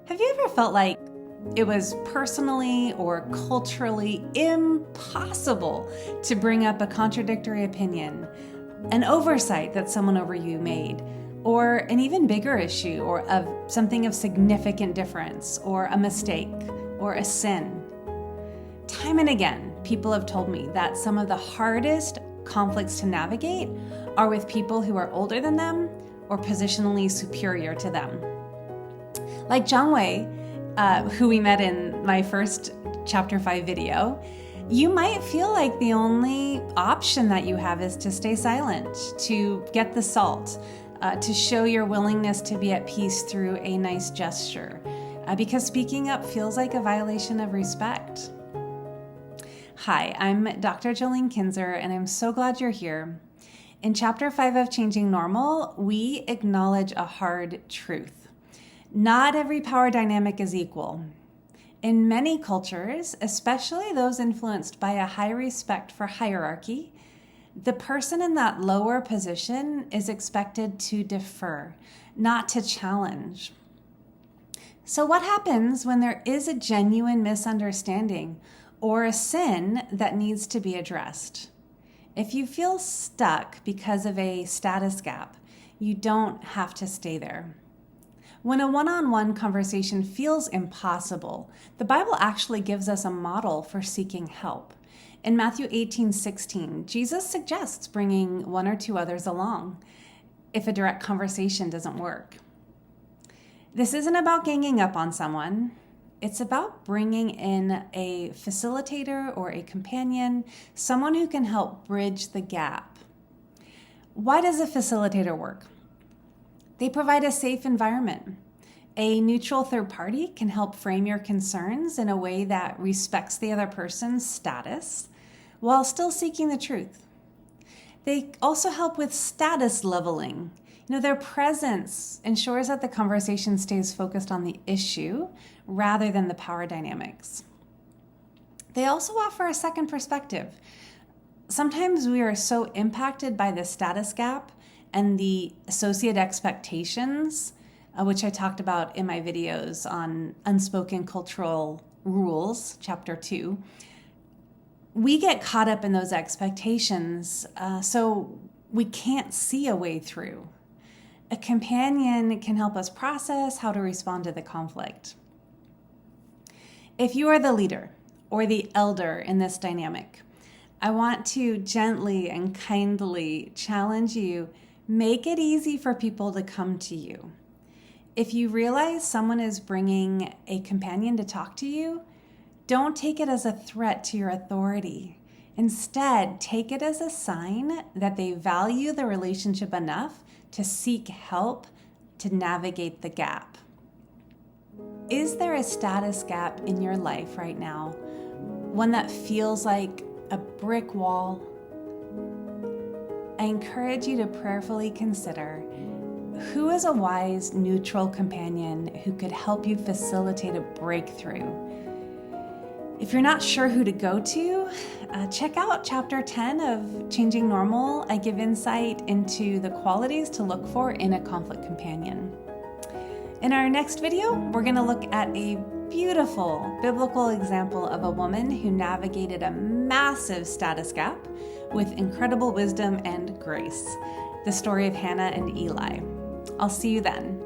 Have you ever felt like it was personally or culturally impossible to bring up a contradictory opinion, an oversight that someone over you made, or an even bigger issue or of something of significant difference, or a mistake, or a sin? Time and again, people have told me that some of the hardest conflicts to navigate are with people who are older than them or positionally superior to them. Like Zhang Wei, who we met in my first Chapter 5 video, you might feel like the only option that you have is to stay silent, to get the salt, to show your willingness to be at peace through a nice gesture, because speaking up feels like a violation of respect. Hi, I'm Dr. Jolene Kinzer, and I'm so glad you're here. In Chapter 5 of Changing Normal, we acknowledge a hard truth. Not every power dynamic is equal. In many cultures, especially those influenced by a high respect for hierarchy, the person in that lower position is expected to defer, not to challenge. So what happens when there is a genuine misunderstanding or a sin that needs to be addressed? If you feel stuck because of a status gap, you don't have to stay there. When a one-on-one conversation feels impossible, the Bible actually gives us a model for seeking help. In Matthew 18:16, Jesus suggests bringing one or two others along if a direct conversation doesn't work. This isn't about ganging up on someone. It's about bringing in a facilitator or a companion, someone who can help bridge the gap. Why does a facilitator work? They provide a safe environment. A neutral third party can help frame your concerns in a way that respects the other person's status while still seeking the truth. They also help with status leveling. Their presence ensures that the conversation stays focused on the issue rather than the power dynamics. They also offer a second perspective. Sometimes we are so impacted by the status gap and the associated expectations, which I talked about in my videos on unspoken cultural rules, Chapter 2. We get caught up in those expectations, so we can't see a way through. A companion can help us process how to respond to the conflict. If you are the leader or the elder in this dynamic, I want to gently and kindly challenge you. Make it easy for people to come to you. If you realize someone is bringing a companion to talk to you, don't take it as a threat to your authority. Instead, take it as a sign that they value the relationship enough to seek help to navigate the gap. Is there a status gap in your life right now? One that feels like a brick wall? I encourage you to prayerfully consider who is a wise, neutral companion who could help you facilitate a breakthrough. If you're not sure who to go to, check out Chapter 10 of Changing Normal. I give insight into the qualities to look for in a conflict companion. In our next video, we're going to look at a beautiful biblical example of a woman who navigated a massive status gap with incredible wisdom and grace. The story of Hannah and Eli. I'll see you then.